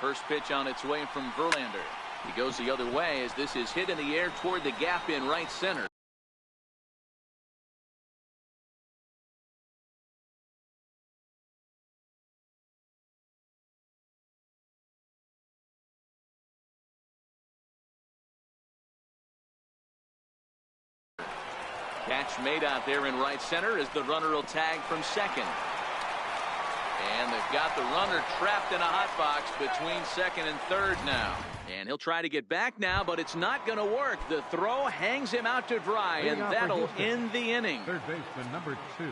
First pitch on its way from Verlander. He goes the other way as this is hit in the air toward the gap in right center. Catch made out there in right center as the runner will tag from second. And they've got the runner trapped in a hot box between second and third now. And he'll try to get back now, but it's not going to work. The throw hangs him out to dry, and that'll end the inning. Third baseman number 2.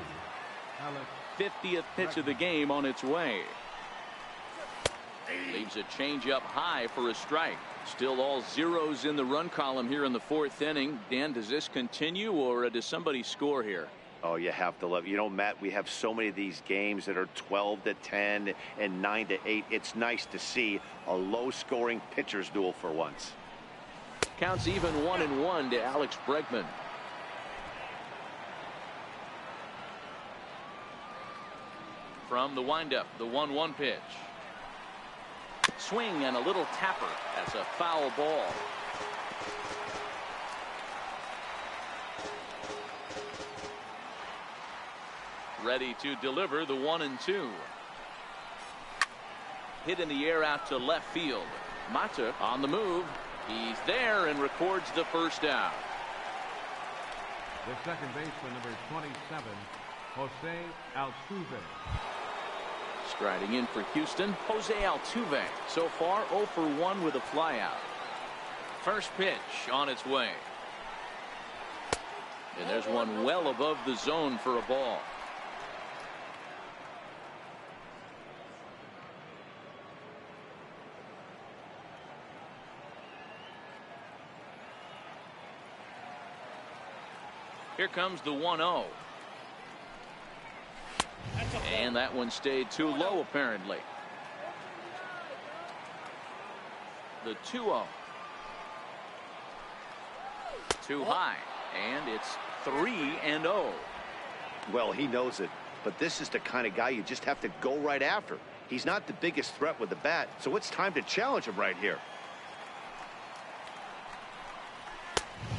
50th pitch of the game on its way. Leaves a changeup high for a strike. Still all zeros in the run column here in the fourth inning. Dan, does this continue, or does somebody score here? Oh, you have to love it. You know, Matt, we have so many of these games that are 12-10 and 9-8. It's nice to see a low-scoring pitcher's duel for once. Counts even 1-1 to Alex Bregman. From the windup, the 1-1 pitch. Swing and a little tapper. That's a foul ball. Ready to deliver the 1-2. Hit in the air out to left field. Mata on the move. He's there and records the first out. The second baseman number 27, Jose Altuve. Striding in for Houston, Jose Altuve. So far 0 for 1 with a flyout. First pitch on its way. And there's one well above the zone for a ball. Here comes the 1-0. And that one stayed too low, apparently. The 2-0. Too high. And it's 3-0. Well, he knows it. But this is the kind of guy you just have to go right after. He's not the biggest threat with the bat, so it's time to challenge him right here.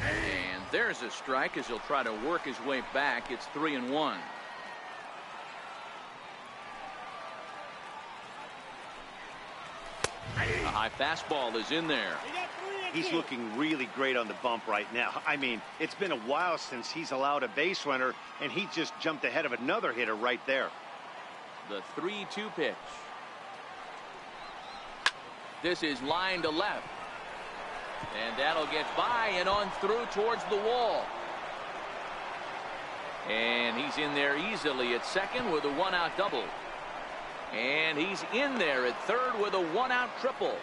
And there's a strike as he'll try to work his way back. It's 3-1. A high fastball is in there. He's looking really great on the bump right now. I mean, it's been a while since he's allowed a base runner, and he just jumped ahead of another hitter right there. The 3-2 pitch. This is line to left. And that'll get by and on through towards the wall. And he's in there easily at second with a 1-out double. And he's in there at third with a 1-out triple.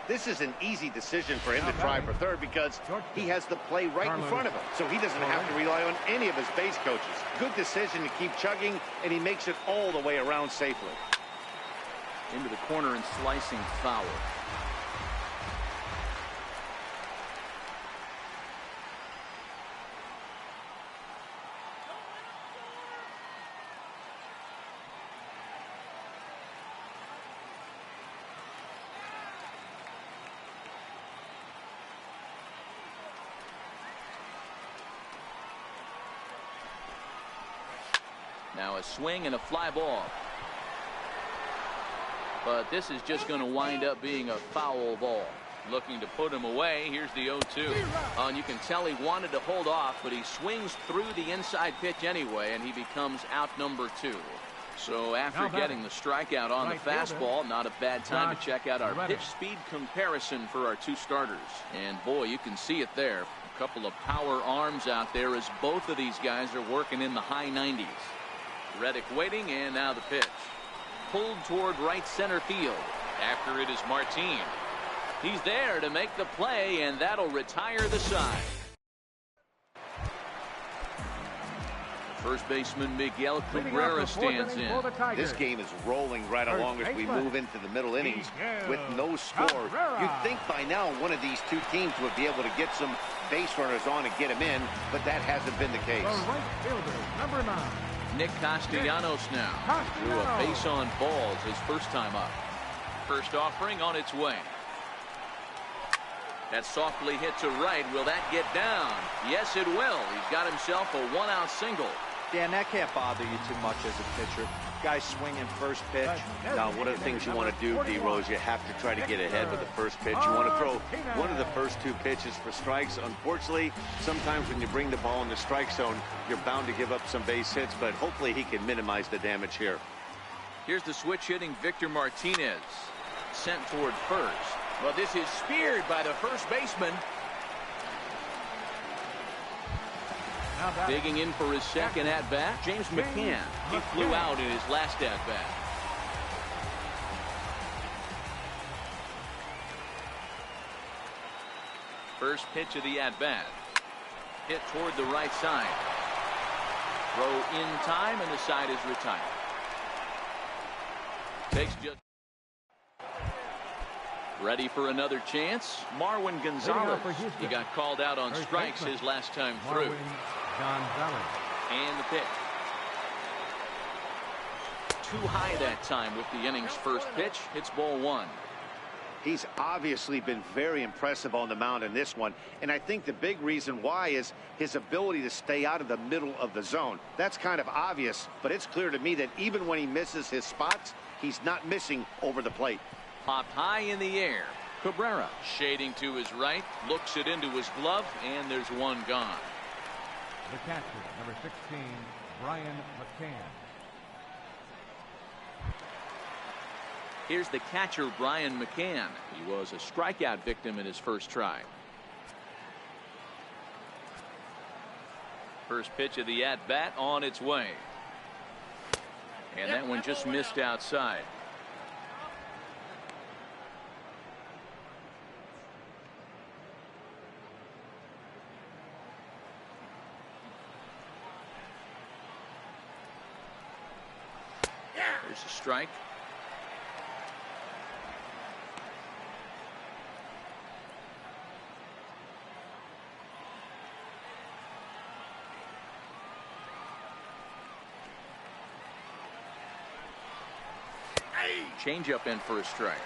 This is an easy decision for him to try for third because he has the play right in front of him. So he doesn't have to rely on any of his base coaches. Good decision to keep chugging, and he makes it all the way around safely. Into the corner and slicing foul. Now a swing and a fly ball. But this is just going to wind up being a foul ball. Looking to put him away. Here's the 0-2. And you can tell he wanted to hold off, but he swings through the inside pitch anyway, and he becomes out number 2. So after getting the strikeout on the fastball, not a bad time to check out our pitch speed comparison for our two starters. And boy, you can see it there. A couple of power arms out there as both of these guys are working in the high 90s. Reddick waiting, and now the pitch. Pulled toward right center field. After it is Martin. He's there to make the play, and that'll retire the side. First baseman Miguel Cabrera stands in. This game is rolling right along as we move into the middle innings with no score. You'd think by now one of these two teams would be able to get some base runners on and get him in, but that hasn't been the case. The right fielder, number 9. Nick Castellanos now drew a base on balls his first time up. First offering on its way. That softly hit to right. Will that get down? Yes, it will. He's got himself a one-out single. Dan, that can't bother you too much as a pitcher. Guy swinging first pitch. Now, one of the things you want to do, D-Rose, you have to try to get ahead with the first pitch. You want to throw one of the first two pitches for strikes. Unfortunately, sometimes when you bring the ball in the strike zone, you're bound to give up some base hits, but hopefully he can minimize the damage here. Here's the switch hitting Victor Martinez. Sent toward first. Well, this is speared by the first baseman. Digging in for his second at-bat, James McCann. He flew out in his last at-bat. First pitch of the at-bat. Hit toward the right side. Throw in time, and the side is retired. Takes just... Ready for another chance. Marwin Gonzalez. He got called out on strikes his last time through. And the pitch. Too high that time with the inning's first pitch. It's ball one. He's obviously been very impressive on the mound in this one, and I think the big reason why is his ability to stay out of the middle of the zone. That's kind of obvious, but it's clear to me that even when he misses his spots, he's not missing over the plate. Popped high in the air. Cabrera shading to his right, looks it into his glove, and there's one gone. The catcher, number 16, Brian McCann. Here's the catcher, Brian McCann. He was a strikeout victim in his first try. First pitch of the at-bat on its way. And that one just missed outside. There's a strike. Change up in for a strike.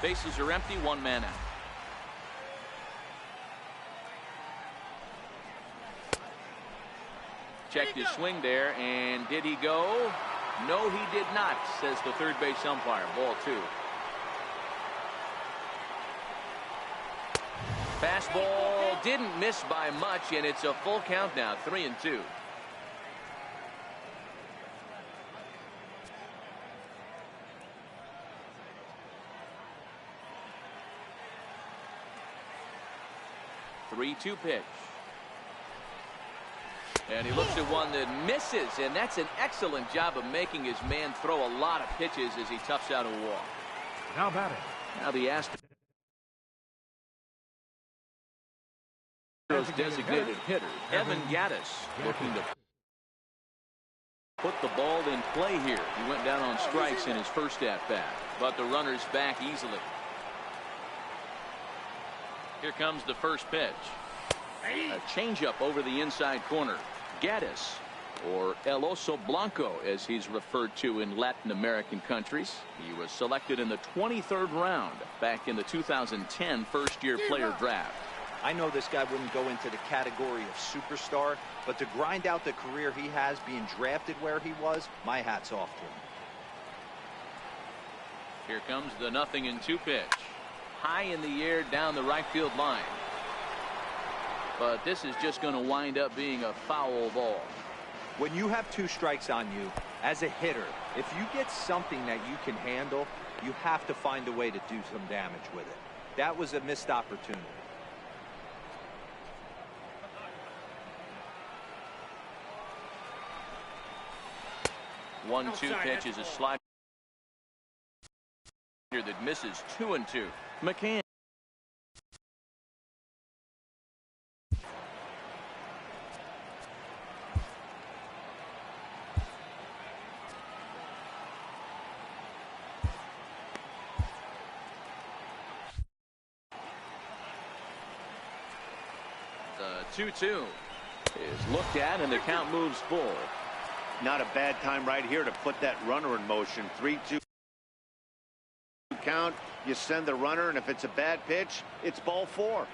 Bases are empty, one man out. Checked his swing there, and did he go? No, he did not, says the third base umpire. Ball two. Fastball didn't miss by much, and it's a full count now, 3-2. Three-two pitch. And he looks at one that misses, and that's an excellent job of making his man throw a lot of pitches as he toughs out a walk. Now batting. Now the Astros designated hitter, Evan Gattis, looking to put the ball in play here. He went down on strikes in his first at-bat, but the runner's back easily. Here comes the first pitch. A changeup over the inside corner. Gattis, or El Oso Blanco as he's referred to in Latin American countries. He was selected in the 23rd round back in the 2010 first-year player draft. I know this guy wouldn't go into the category of superstar, but to grind out the career he has being drafted where he was, my hat's off to him. Here comes the 0-2 pitch. High in the air down the right field line. But this is just going to wind up being a foul ball. When you have two strikes on you, as a hitter, if you get something that you can handle, you have to find a way to do some damage with it. That was a missed opportunity. 1-2 pitch is a slider that misses. 2-2. McCann. 2-2 is looked at, and the count moves full. Not a bad time right here to put that runner in motion. 3-2 count. You send the runner, and if it's a bad pitch, it's ball 4.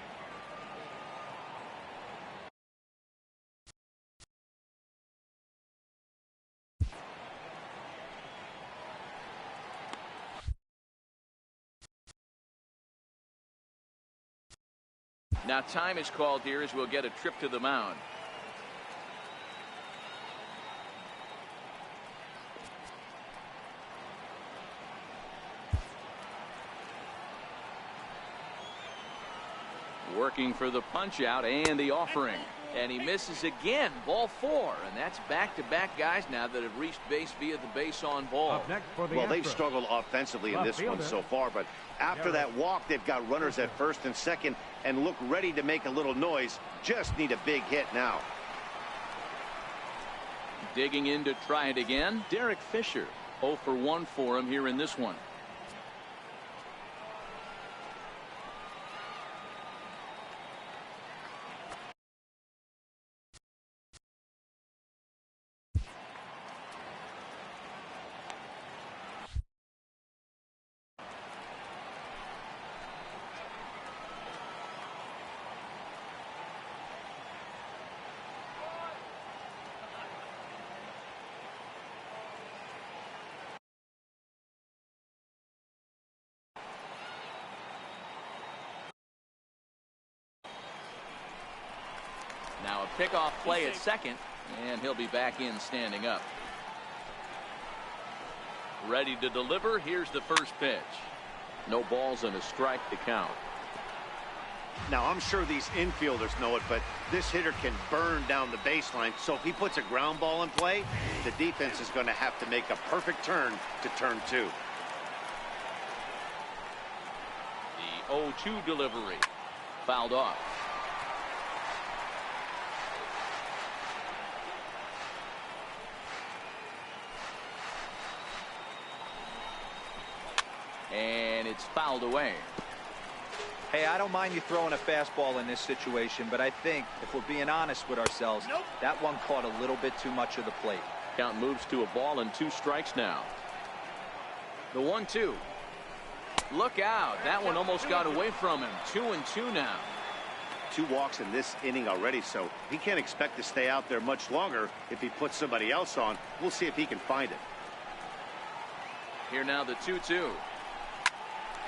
Now time is called here as we'll get a trip to the mound. Working for the punch out and the offering, and he misses again. Ball 4, and that's back-to-back guys now that have reached base via the base on ball. Well, they've struggled offensively in this one so far, but after that walk, they've got runners at first and second and look ready to make a little noise. Just need a big hit now. Digging in to try it again, Derek Fisher. 0 for 1 for him here in this one. Now a pickoff play at second, and he'll be back in standing up. Ready to deliver. Here's the first pitch. No balls and a strike to count. Now, I'm sure these infielders know it, but this hitter can burn down the baseline. So if he puts a ground ball in play, the defense is going to have to make a perfect turn to turn 2. The 0-2 delivery. Fouled off. And it's fouled away. Hey, I don't mind you throwing a fastball in this situation, but I think if we're being honest with ourselves, that one caught a little bit too much of the plate. Count moves to a ball and 2 strikes now. The 1-2. Look out. That one almost got away from him. 2-2 now. 2 walks in this inning already, so he can't expect to stay out there much longer if he puts somebody else on. We'll see if he can find it. Here now the 2-2.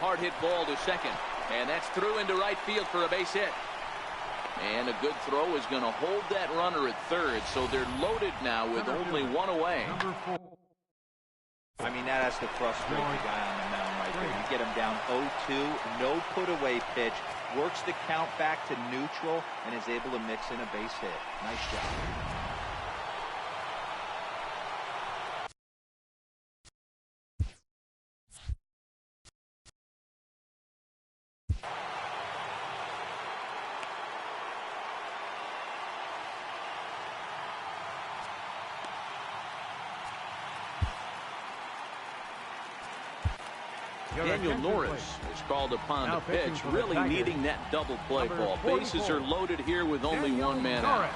Hard hit ball to second, and that's through into right field for a base hit. And a good throw is going to hold that runner at third, so they're loaded now with only 1 away. I mean, that has to frustrate the guy on the mound right there. You get him down 0-2, no put away pitch, works the count back to neutral, and is able to mix in a base hit. Nice job. Daniel Norris is called upon to pitch, really needing that double play ball. Bases are loaded here with only 1 man out.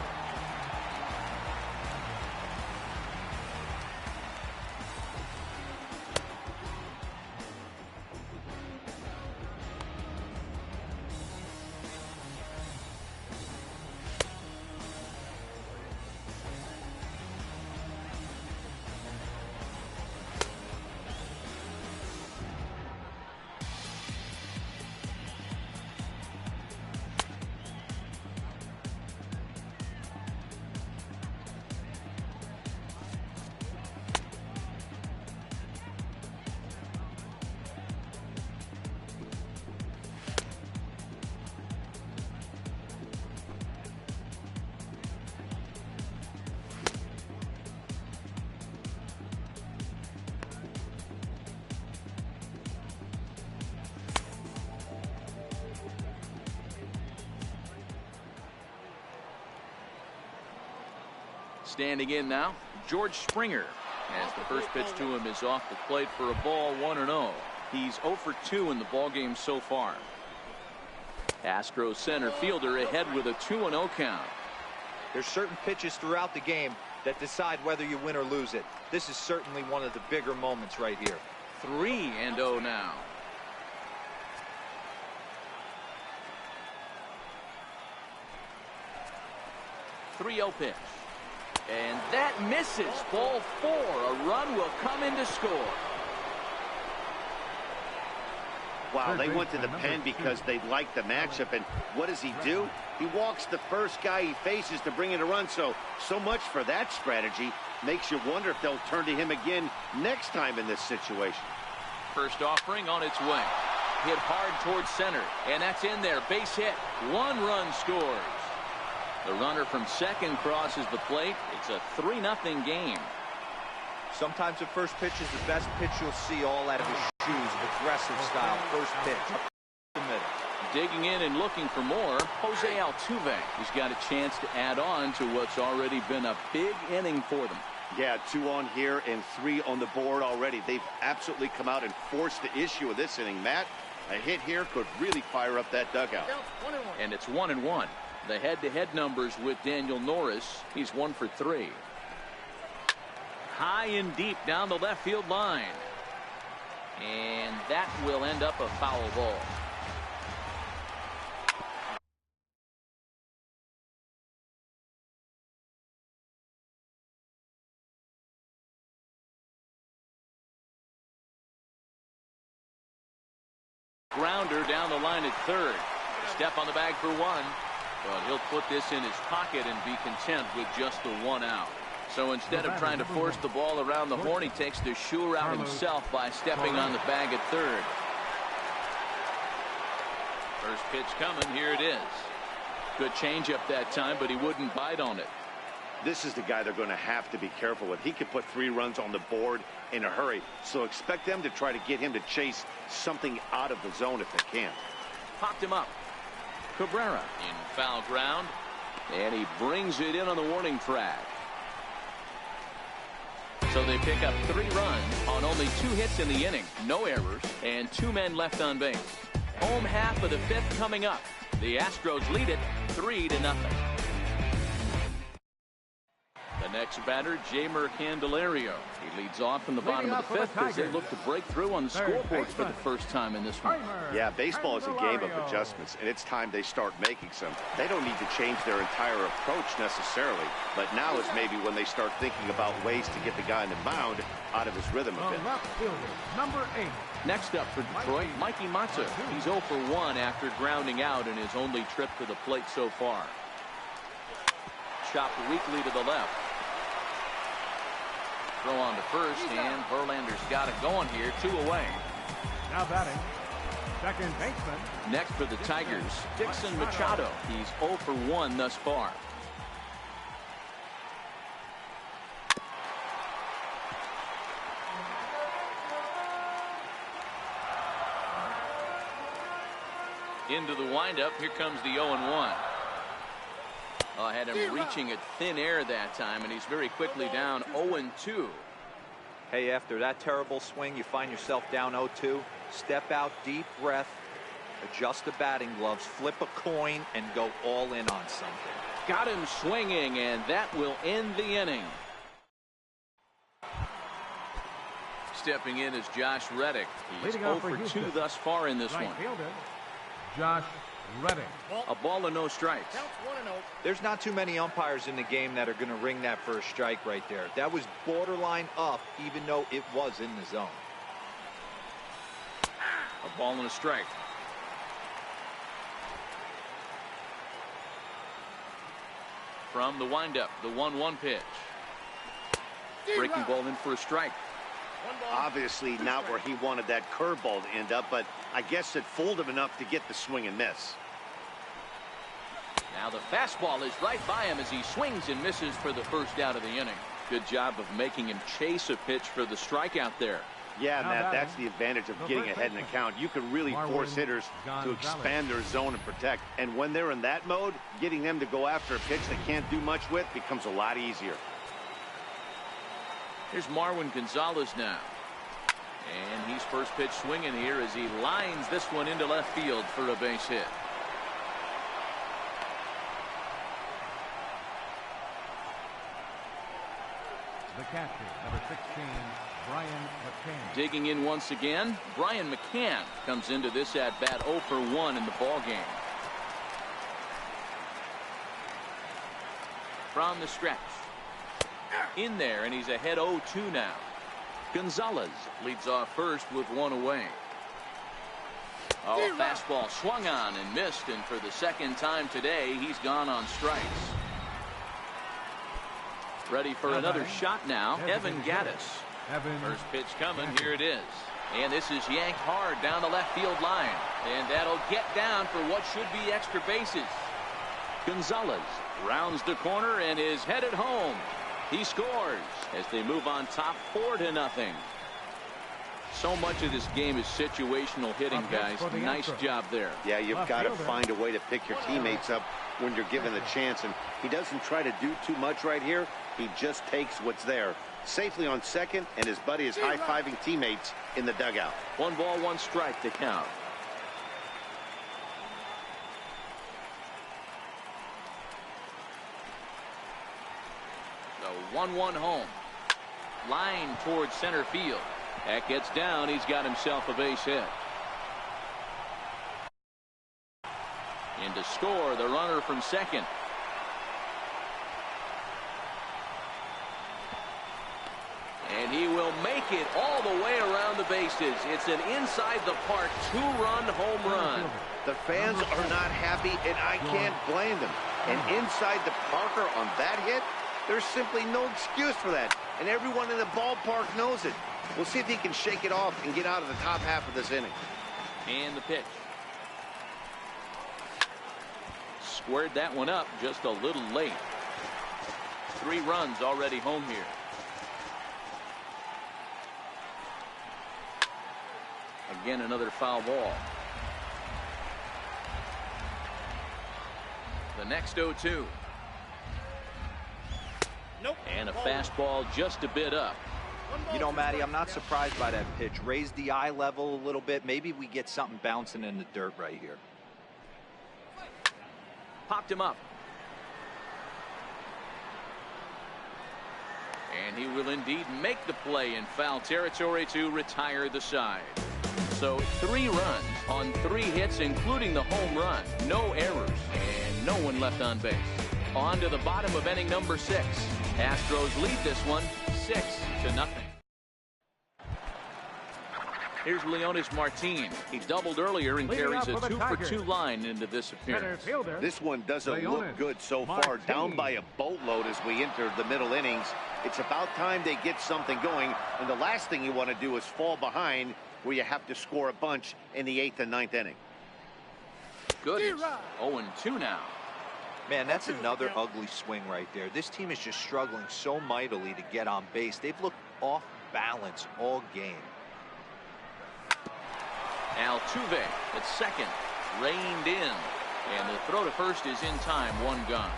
Standing in now, George Springer, as the first pitch to him is off the plate for a ball, 1-0. He's 0 for 2 in the ballgame so far. Astros center fielder ahead with a 2-0 count. There's certain pitches throughout the game that decide whether you win or lose it. This is certainly one of the bigger moments right here. 3-0 now. .3-0 pitch. And that misses. Ball 4. A run will come in to score. Wow, they went to the pen because they liked the matchup. And what does he do? He walks the first guy he faces to bring in a run. So much for that strategy. Makes you wonder if they'll turn to him again next time in this situation. First offering on its way. Hit hard towards center. And that's in there. Base hit. 1 run scores. The runner from second crosses the plate. It's a 3-0 game. Sometimes the first pitch is the best pitch you'll see all out of his shoes. Aggressive style first pitch. Up the middle. Digging in and looking for more, Jose Altuve. He's got a chance to add on to what's already been a big inning for them. Yeah, 2 on here and 3 on the board already. They've absolutely come out and forced the issue of this inning. Matt, a hit here could really fire up that dugout. And it's 1-1. The head-to-head numbers with Daniel Norris. He's 1 for 3. High and deep down the left field line. And that will end up a foul ball. Grounder down the line at third. Step on the bag for 1. But he'll put this in his pocket and be content with just the 1 out. So instead of trying to force the ball around the horn, he takes the sure route himself by stepping on the bag at third. First pitch coming. Here it is. Good changeup that time, but he wouldn't bite on it. This is the guy they're going to have to be careful with. He could put 3 runs on the board in a hurry. So expect them to try to get him to chase something out of the zone if they can. Popped him up. Cabrera in foul ground. And he brings it in on the warning track. So they pick up 3 runs on only 2 hits in the inning. No errors and 2 men left on base. Home half of the 5th coming up. The Astros lead it 3-0. The next batter, Jeimer Candelario. He leads off in the bottom of the 5th as they look to break through on the scoreboard for the first time in this one. Yeah, baseball is a game of adjustments, and it's time they start making some. They don't need to change their entire approach necessarily, but now is maybe when they start thinking about ways to get the guy in the mound out of his rhythm a bit. Number 8. Next up for Detroit, Mikey Matza. He's 0 for 1 after grounding out in his only trip to the plate so far. Chopped weakly to the left. Throw on to first, and Verlander's got it going here. 2 away. Now batting, second baseman. Next for the Tigers, Dixon Machado. He's 0 for 1 thus far. Into the windup. Here comes the 0-1. Oh, had him reaching at thin air that time, and he's very quickly down 0-2. Hey, after that terrible swing, you find yourself down 0-2. Step out, deep breath, adjust the batting gloves, flip a coin, and go all in on something. Got him swinging, and that will end the inning. Stepping in is Josh Reddick. He's 0 for 2 thus far in this one. Josh Reddick. A ball and no strikes. There's not too many umpires in the game that are going to ring that first strike right there. That was borderline up, even though it was in the zone. A ball and a strike. From the windup, the 1-1 pitch. Breaking ball in for a strike. Obviously not where he wanted that curveball to end up, but I guess it fooled him enough to get the swing and miss. Now the fastball is right by him as he swings and misses for the first out of the inning. Good job of making him chase a pitch for the strikeout there. Yeah, Matt, that's the advantage of getting ahead in the count. You can really force hitters to expand their zone and protect. And when they're in that mode, getting them to go after a pitch they can't do much with becomes a lot easier. Here's Marwin Gonzalez now. And he's first pitch swinging here as he lines this one into left field for a base hit. The catcher, number 16, Brian McCann. Digging in once again, Brian McCann comes into this at bat 0 for 1 in the ball game. From the stretch. In there, and he's ahead 0-2 now. Gonzalez leads off first with one away. Oh, fastball swung on and missed, and for the second time today, he's gone on strikes. Ready for another shot now, Evan Gaddis. First pitch coming, here it is. And this is yanked hard down the left field line. And that'll get down for what should be extra bases. Gonzalez rounds the corner and is headed home. He scores as they move on top 4-0. So much of this game is situational hitting, guys. Nice job there. Yeah, you've got to find a way to pick your teammates up when you're given the chance, and he doesn't try to do too much right here. He just takes what's there. Safely on second, and his buddy is high-fiving teammates in the dugout. 1 ball, 1 strike to count. The 1-1 home. Line towards center field. That gets down. He's got himself a base hit. In to score, the runner from second. And he will make it all the way around the bases. It's an inside-the-park 2-run home run. The fans are not happy, and I can't blame them. And inside the Parker on that hit, there's simply no excuse for that. And everyone in the ballpark knows it. We'll see if he can shake it off and get out of the top half of this inning. And the pitch. Squared that one up just a little late. 3 runs already home here. Again, another foul ball. The next 0-2. Nope. And a fastball just a bit up. You know, Matty, I'm not surprised by that pitch. Raise the eye level a little bit. Maybe we get something bouncing in the dirt right here. Popped him up. And he will indeed make the play in foul territory to retire the side. So 3 runs on 3 hits, including the home run. No errors and no one left on base. On to the bottom of inning number 6. Astros lead this one 6-0. Here's Leonis Martin. He doubled earlier and carries a 2-for-2 line into this appearance. This one doesn't look good so far. Down by a boatload as we enter the middle innings. It's about time they get something going, and the last thing you want to do is fall behind where you have to score a bunch in the 8th and 9th inning. Good. 0-2 now. Man, that's another ugly swing right there. This team is just struggling so mightily to get on base. They've looked off balance all game. Altuve at second, reined in, and the throw to first is in time. 1 gone.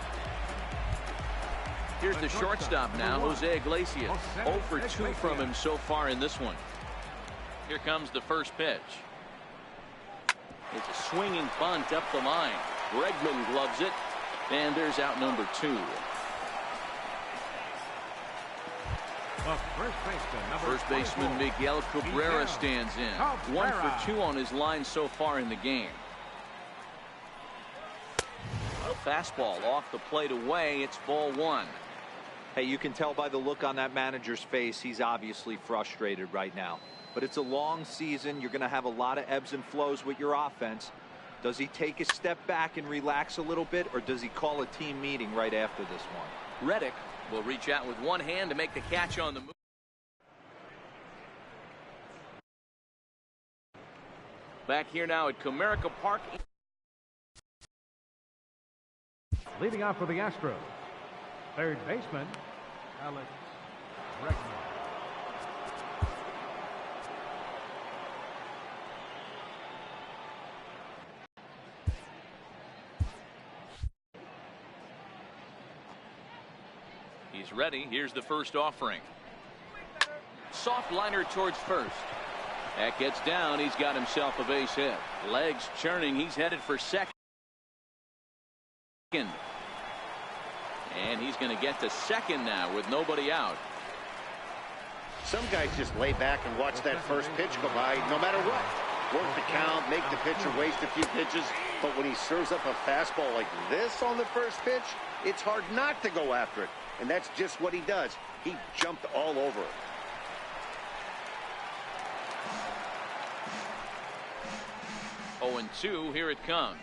Here's the shortstop now, Jose Iglesias. 0 for 2 from him so far in this one. Here comes the first pitch. It's a swinging bunt up the line. Bregman gloves it, and there's out number 2. First baseman Miguel Cabrera stands in. 1 for 2 on his line so far in the game. A fastball off the plate away. It's ball 1. Hey, you can tell by the look on that manager's face, he's obviously frustrated right now. But it's a long season. You're going to have a lot of ebbs and flows with your offense. Does he take a step back and relax a little bit, or does he call a team meeting right after this one? Reddick will reach out with one hand to make the catch on the move. Back here now at Comerica Park. Leading off for the Astros, third baseman, Alex Bregman. He's ready. Here's the first offering. Soft liner towards first. That gets down. He's got himself a base hit. Legs churning. He's headed for second. And he's going to get to second now with nobody out. Some guys just lay back and watch that first pitch go by no matter what. Work the count, make the pitcher waste a few pitches. But when he serves up a fastball like this on the first pitch, it's hard not to go after it. And that's just what he does. He jumped all over it. Oh, and 2, here it comes.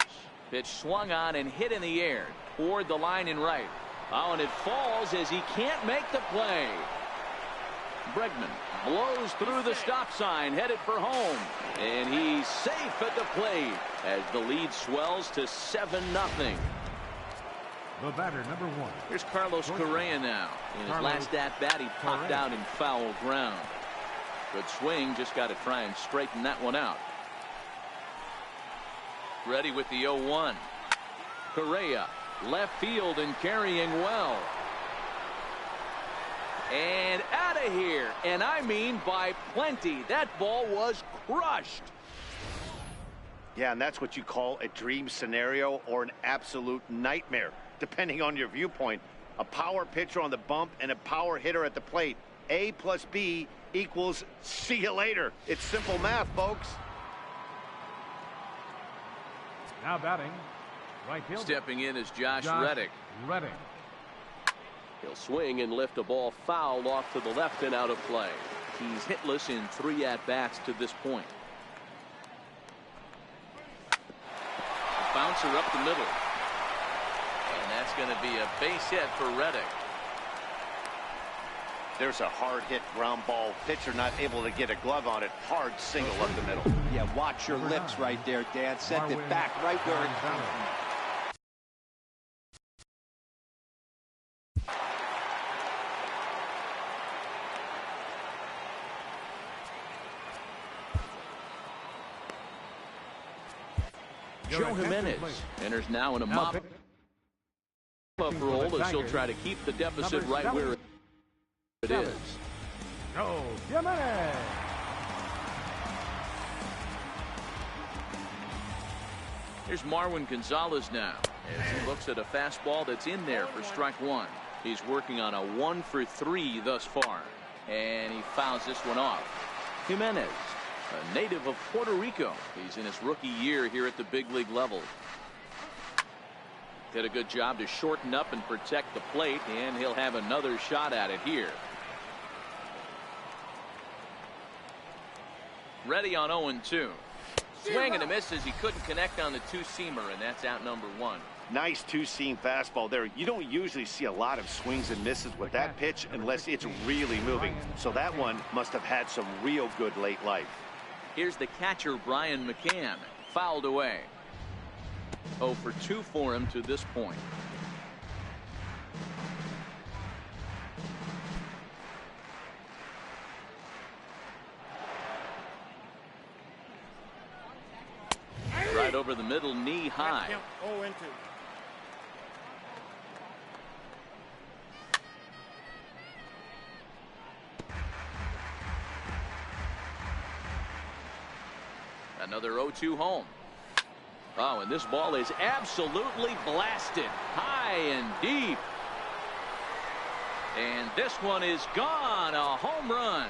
Pitch swung on and hit in the air toward the line and right. Oh, and it falls as he can't make the play. Bregman blows through the stop sign, headed for home. And he's safe at the plate as the lead swells to 7-0. The batter, number 1. Here's Carlos Correa now. In his last at-bat, he popped out in foul ground. Good swing, just got to try and straighten that one out. Ready with the 0-1. Correa, left field and carrying well. And out of here, and I mean by plenty. That ball was crushed. Yeah, and that's what you call a dream scenario or an absolute nightmare, depending on your viewpoint. A power pitcher on the bump and a power hitter at the plate. A plus B equals see you later. It's simple math, folks. Now batting, right fielder. Stepping in is Josh Reddick. He'll swing and lift a ball foul off to the left and out of play. He's hitless in 3 at-bats to this point. A bouncer up the middle. And that's going to be a base hit for Reddick. There's a hard hit ground ball. Pitcher not able to get a glove on it. Hard single up the middle. Yeah, watch your lips right there, Dan. Sent it back right where it came from. Joe Jimenez enters now in a mop-up role as he'll try to keep the deficit right where it is. Joe Jimenez. Here's Marwin Gonzalez now as he looks at a fastball that's in there for strike 1. He's working on a 1 for 3 thus far, and he fouls this one off. Jimenez, a native of Puerto Rico. He's in his rookie year here at the big league level. Did a good job to shorten up and protect the plate, and he'll have another shot at it here. Ready on 0-2. Swing and a miss as he couldn't connect on the 2-seamer, and that's out number 1. Nice 2-seam fastball there. You don't usually see a lot of swings and misses with that pitch unless it's really moving. So that one must have had some real good late life. Here's the catcher, Brian McCann. Fouled away. 0 for 2 for him to this point. Right over the middle, knee high. 0-2. Another 0-2 home. Oh, and this ball is absolutely blasted high and deep. And this one is gone. A home run.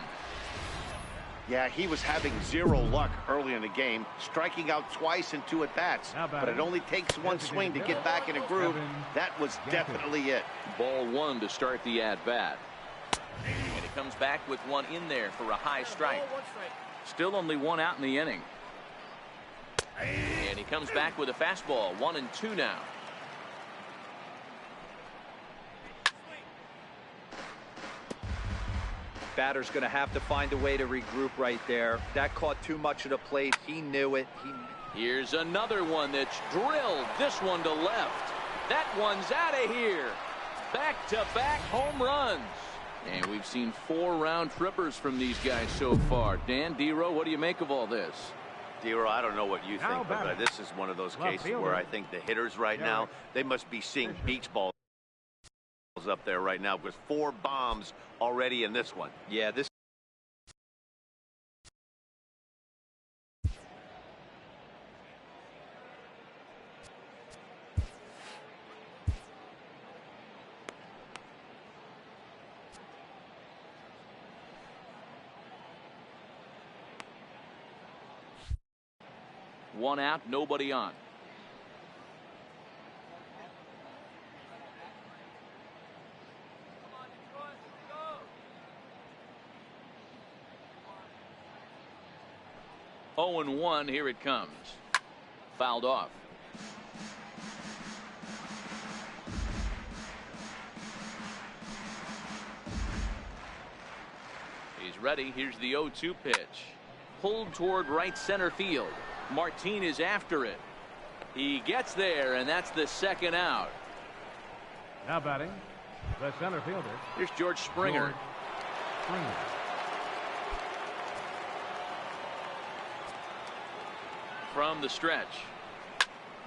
Yeah, he was having zero luck early in the game, striking out twice in 2 at-bats. But it only takes one swing to get back in a groove. That was definitely it. Ball 1 to start the at-bat. And he comes back with one in there for a high strike. Still only 1 out in the inning. And he comes back with a fastball. 1-2 now. Batter's going to have to find a way to regroup right there. That caught too much of the plate. He knew it. Here's another one that's drilled. This one to left. That one's out of here. Back-to-back home runs. And we've seen 4 round trippers from these guys so far. Dan, D-Row, what do you make of all this? D-Row, I don't know what you think, but this is one of those cases where I think the hitters right now, they must be seeing beach balls up there right now with 4 bombs already in this one. Yeah, this. 1 out, nobody on. Oh, and 1, here it comes. Fouled off. He's ready. Here's the 0-2 pitch. Pulled toward right center field. Martin is after it. He gets there, and that's the 2nd out. Now batting, the center fielder. Here's George Springer. From the stretch.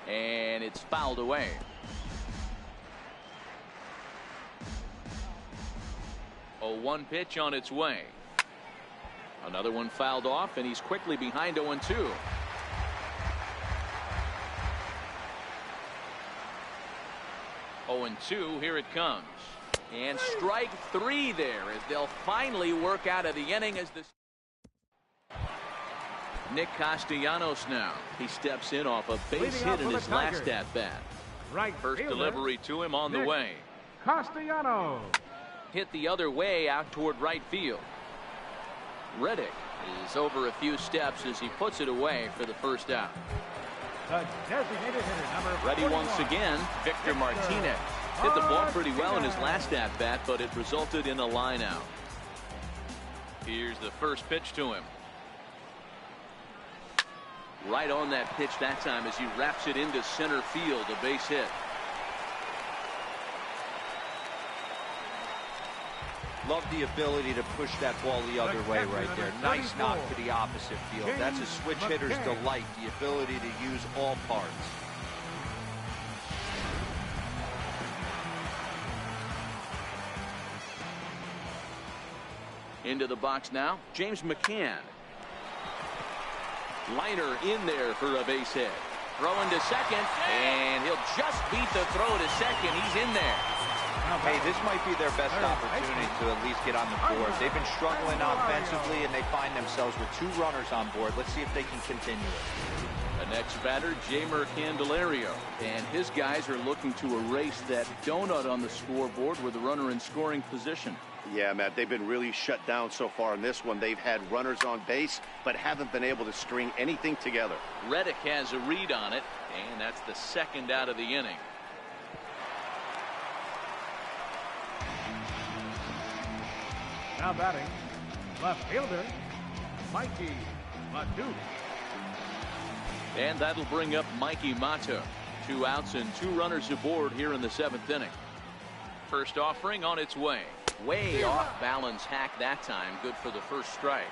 And it's fouled away. A 1 pitch on its way. Another one fouled off, and he's quickly behind 0-2. And 2, here it comes. And strike 3 there as they'll finally work out of the inning as the Nick Castellanos now. He steps in off a base hit in his last at bat. Right First fielder, delivery to him on the way. Castellanos. Hit the other way out toward right field. Reddick is over a few steps as he puts it away for the 1st out. The designated hitter, number Ready 41. once again, Victor Martinez. Hit the ball pretty well in his last at bat, but it resulted in a line out. Here's the first pitch to him. Right on that pitch that time as he wraps it into center field, a base hit. Love the ability to push that ball the other way right there. Nice knock to the opposite field. That's a switch hitter's delight, the ability to use all parts. Into the box now, James McCann. Liner in there for a base hit. Throwing to second, and he'll just beat the throw to second. He's in there. Hey, this might be their best opportunity to at least get on the board. They've been struggling offensively, and they find themselves with 2 runners on board. Let's see if they can continue it. The next batter, Jamer Candelario. And his guys are looking to erase that donut on the scoreboard with a runner in scoring position. Yeah, Matt, they've been really shut down so far in this one. They've had runners on base, but haven't been able to string anything together. Reddick has a read on it, and that's the 2nd out of the inning. Now batting, left fielder, Mikey Matu. And that'll bring up Mikey Mata. 2 outs and 2 runners aboard here in the 7th inning. First offering on its way. Way off balance hack that time. Good for the first strike.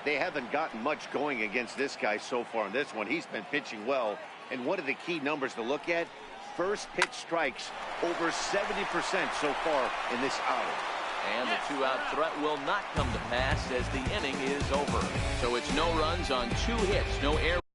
They haven't gotten much going against this guy so far in this one. He's been pitching well. And one of the key numbers to look at, first pitch strikes over 70% so far in this outing. And the 2-out threat will not come to pass as the inning is over. So it's no runs on 2 hits, no errors.